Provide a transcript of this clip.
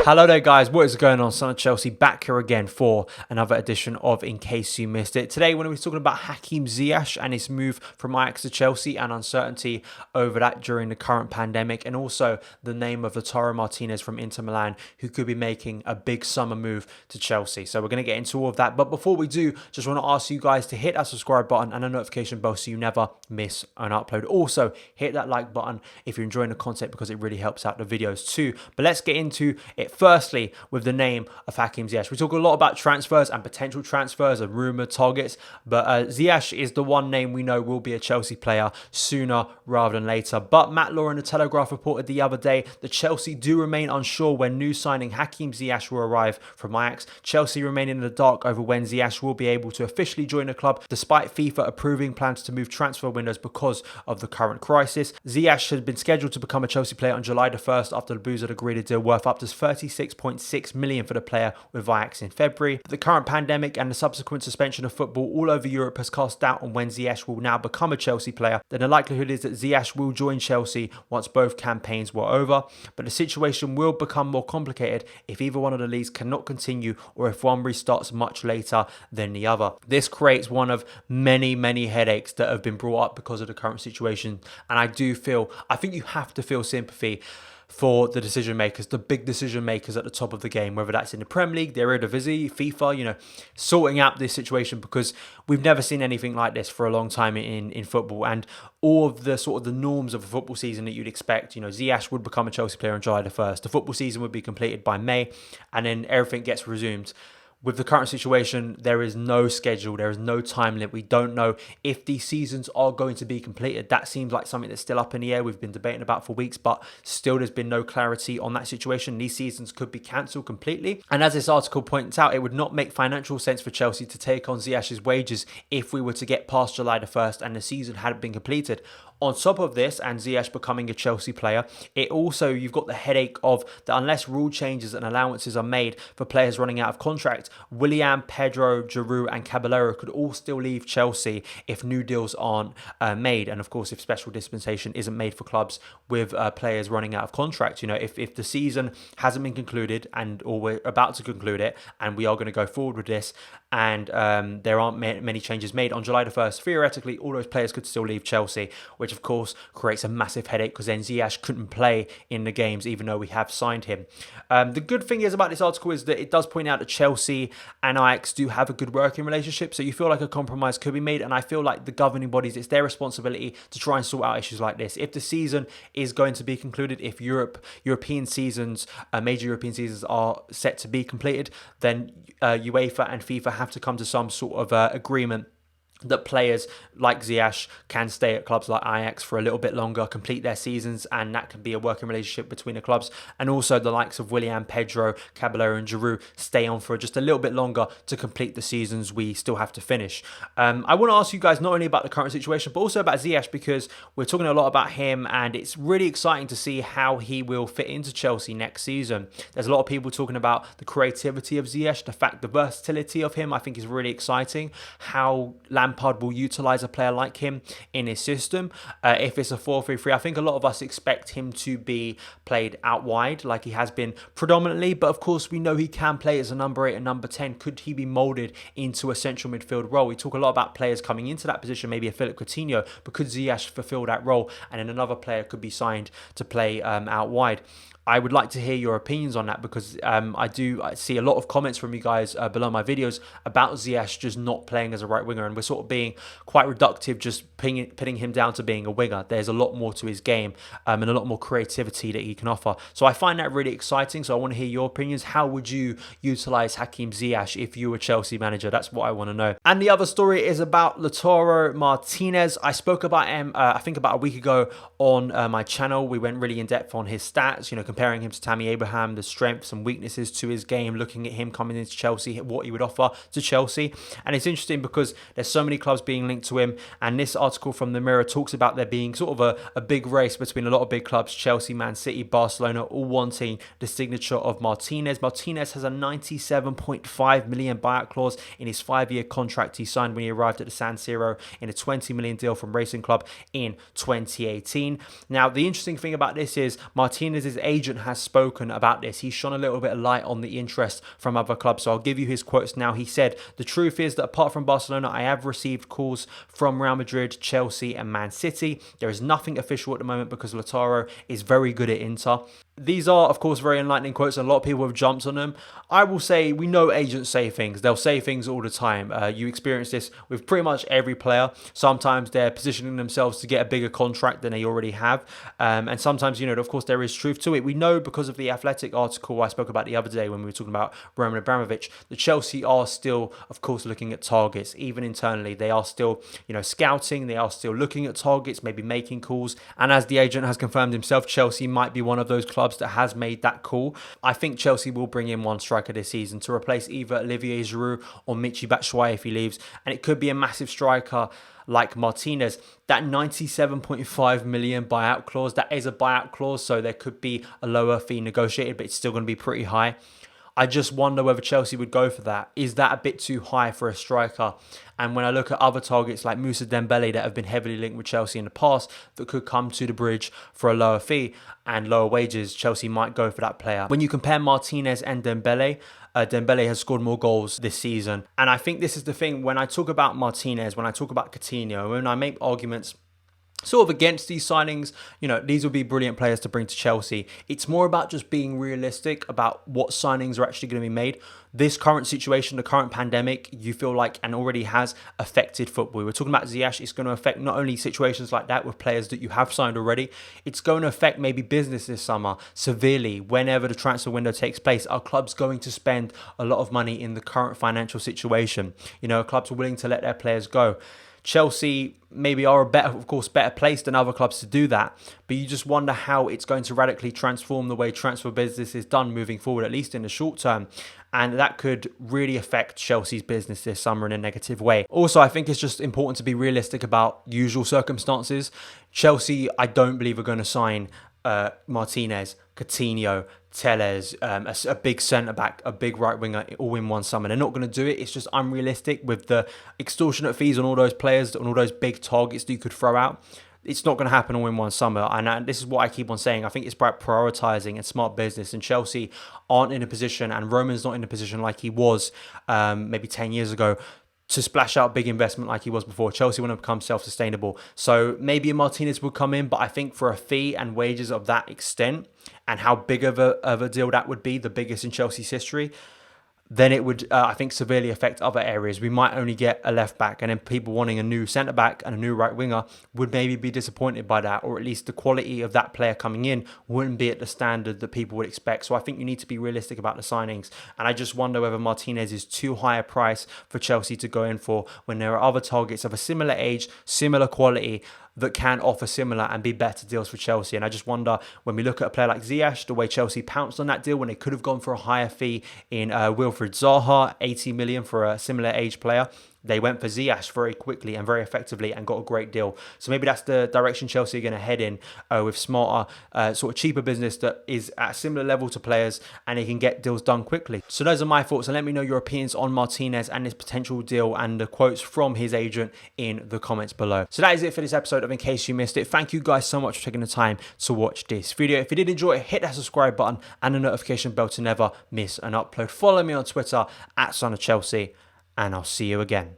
Hello there guys, what is going on? Son of Chelsea back here again for another edition of In Case You Missed It. Today we're going to be talking about Hakim Ziyech and his move from Ajax to Chelsea and uncertainty over that during the current pandemic, and also the name of Lautaro Martínez from Inter Milan, who could be making a big summer move to Chelsea. So we're going to get into all of that, but before we do, just want to ask you guys to hit that subscribe button and a notification bell so you never miss an upload. Also hit that like button if you're enjoying the content, because it really helps out the videos too. But let's get into it. Firstly, with the name of Hakim Ziyech, we talk a lot about transfers and potential transfers and rumoured targets, but Ziyech is the one name we know will be a Chelsea player sooner rather than later. But Matt Law in the Telegraph reported the other day that Chelsea do remain unsure when new signing Hakim Ziyech will arrive from Ajax. Chelsea remain in the dark over when Ziyech will be able to officially join the club, despite FIFA approving plans to move transfer windows because of the current crisis. Ziyech had been scheduled to become a Chelsea player on July the 1st after the Blues had agreed a deal worth up to 36.6 million for the player with Ajax in February. But the current pandemic and the subsequent suspension of football all over Europe has cast doubt on when Ziyech will now become a Chelsea player. Then the likelihood is that Ziyech will join Chelsea once both campaigns were over. But the situation will become more complicated if either one of the leagues cannot continue, or if one restarts much later than the other. This creates one of many headaches that have been brought up because of the current situation. And I think you have to feel sympathy for the decision makers, the big decision makers at the top of the game, whether that's in the Premier League, the Eredivisie, FIFA, sorting out this situation, because we've never seen anything like this for a long time in football. And all of the sort of the norms of a football season that you'd expect, Ziyech would become a Chelsea player on July the 1st. The football season would be completed by May, and then everything gets resumed. With the current situation, there is no schedule, there is no time limit. We don't know if these seasons are going to be completed. That seems like something that's still up in the air. We've been debating about for weeks, but still there's been no clarity on that situation. These seasons could be cancelled completely. And as this article points out, it would not make financial sense for Chelsea to take on Ziyech's wages if we were to get past July the 1st and the season hadn't been completed. On top of this, and Ziyech becoming a Chelsea player, you've got the headache of that unless rule changes and allowances are made for players running out of contract, Willian, Pedro, Giroud and Caballero could all still leave Chelsea if new deals aren't made. And of course, if special dispensation isn't made for clubs with players running out of contract. If the season hasn't been concluded or we're about to conclude it and we are going to go forward with this, and there aren't many changes made on July the 1st, theoretically, all those players could still leave Chelsea, which of course creates a massive headache because then Ziyech couldn't play in the games even though we have signed him. The good thing is about this article is that it does point out that Chelsea and Ajax do have a good working relationship, so you feel like a compromise could be made, and I feel like the governing bodies, it's their responsibility to try and sort out issues like this. If the season is going to be concluded, if European seasons, major European seasons are set to be completed, then UEFA and FIFA have to come to some sort of agreement that players like Ziyech can stay at clubs like Ajax for a little bit longer, complete their seasons, and that can be a working relationship between the clubs. And also the likes of Willian, Pedro, Caballero and Giroud stay on for just a little bit longer to complete the seasons we still have to finish. I want to ask you guys not only about the current situation, but also about Ziyech, because we're talking a lot about him and it's really exciting to see how he will fit into Chelsea next season. There's a lot of people talking about the creativity of Ziyech, the versatility of him. I think is really exciting. How Lampard will utilise a player like him in his system. If it's a 4-3-3, I think a lot of us expect him to be played out wide like he has been predominantly, but of course we know he can play as a number 8 and number 10. Could he be moulded into a central midfield role? We talk a lot about players coming into that position, maybe a Philip Coutinho, but could Ziyech fulfil that role? And then another player could be signed to play out wide. I would like to hear your opinions on that, because I see a lot of comments from you guys below my videos about Ziyech just not playing as a right winger, and we're sort of being quite reductive, just pitting him down to being a winger. There's a lot more to his game and a lot more creativity that he can offer. So I find that really exciting. So I want to hear your opinions. How would you utilise Hakim Ziyech if you were Chelsea manager? That's what I want to know. And the other story is about Lautaro Martínez. I spoke about him, I think about a week ago on my channel. We went really in depth on his stats, comparing him to Tammy Abraham, the strengths and weaknesses to his game, looking at him coming into Chelsea, what he would offer to Chelsea. And it's interesting because there's so many clubs being linked to him, and this article from the Mirror talks about there being sort of a big race between a lot of big clubs, Chelsea, Man City, Barcelona, all wanting the signature of Martinez. Martinez has a 97.5 million buyout clause in his 5-year contract he signed when he arrived at the San Siro in a 20 million deal from Racing Club in 2018. Now, the interesting thing about this is Martinez's agent has spoken about this. He's shone a little bit of light on the interest from other clubs. So I'll give you his quotes now. He said, "The truth is that apart from Barcelona, I have received calls from Real Madrid, Chelsea and Man City. There is nothing official at the moment because Lautaro is very good at Inter." These are, of course, very enlightening quotes, and a lot of people have jumped on them. I will say, we know agents say things. They'll say things all the time. You experience this with pretty much every player. Sometimes they're positioning themselves to get a bigger contract than they already have. And sometimes, of course, there is truth to it. We know because of the Athletic article I spoke about the other day when we were talking about Roman Abramovich, the Chelsea are still, of course, looking at targets. Even internally, they are still, scouting. They are still looking at targets, maybe making calls. And as the agent has confirmed himself, Chelsea might be one of those clubs that has made that call. I think Chelsea will bring in one striker this season to replace either Olivier Giroud or Michy Batshuayi if he leaves, and it could be a massive striker like Martinez. That 97.5 million buyout clause, that is a buyout clause, so there could be a lower fee negotiated, but it's still going to be pretty high. I just wonder whether Chelsea would go for that. Is that a bit too high for a striker? And when I look at other targets like Moussa Dembele that have been heavily linked with Chelsea in the past that could come to the bridge for a lower fee and lower wages, Chelsea might go for that player. When you compare Martinez and Dembele, Dembele has scored more goals this season. And I think this is the thing, when I talk about Martinez, when I talk about Coutinho, when I make arguments sort of against these signings, these would be brilliant players to bring to Chelsea. It's more about just being realistic about what signings are actually going to be made. This current situation, the current pandemic, you feel like, and already has affected football. We're talking about Ziyech. It's going to affect not only situations like that with players that you have signed already, it's going to affect maybe business this summer severely. Whenever the transfer window takes place, are clubs going to spend a lot of money in the current financial situation? Clubs are willing to let their players go. Chelsea maybe are better placed than other clubs to do that, but you just wonder how it's going to radically transform the way transfer business is done moving forward, at least in the short term. And that could really affect Chelsea's business this summer in a negative way. Also, I think it's just important to be realistic about usual circumstances. Chelsea, I don't believe, are going to sign Martinez, Coutinho, Telles, a big centre-back, a big right-winger, all in one summer. They're not going to do it. It's just unrealistic with the extortionate fees on all those players, on all those big targets that you could throw out. It's not going to happen all in one summer. And this is what I keep on saying. I think it's about prioritising and smart business. And Chelsea aren't in a position, and Roman's not in a position like he was maybe 10 years ago, to splash out big investment like he was before. Chelsea want to become self-sustainable. So maybe a Martinez would come in, but I think for a fee and wages of that extent and how big of a deal that would be, the biggest in Chelsea's history, then it would, I think, severely affect other areas. We might only get a left back, and then people wanting a new centre back and a new right winger would maybe be disappointed by that, or at least the quality of that player coming in wouldn't be at the standard that people would expect. So I think you need to be realistic about the signings. And I just wonder whether Martinez is too high a price for Chelsea to go in for when there are other targets of a similar age, similar quality, that can offer similar and be better deals for Chelsea. And I just wonder, when we look at a player like Ziyech, the way Chelsea pounced on that deal when they could have gone for a higher fee in Wilfried Zaha, 80 million for a similar age player. They went for Ziyech very quickly and very effectively and got a great deal. So maybe that's the direction Chelsea are going to head in with smarter, sort of cheaper business that is at a similar level to players and they can get deals done quickly. So those are my thoughts, and let me know your opinions on Martinez and this potential deal and the quotes from his agent in the comments below. So that is it for this episode of In Case You Missed It. Thank you guys so much for taking the time to watch this video. If you did enjoy it, hit that subscribe button and the notification bell to never miss an upload. Follow me on Twitter @SonOfChelsea. And I'll see you again.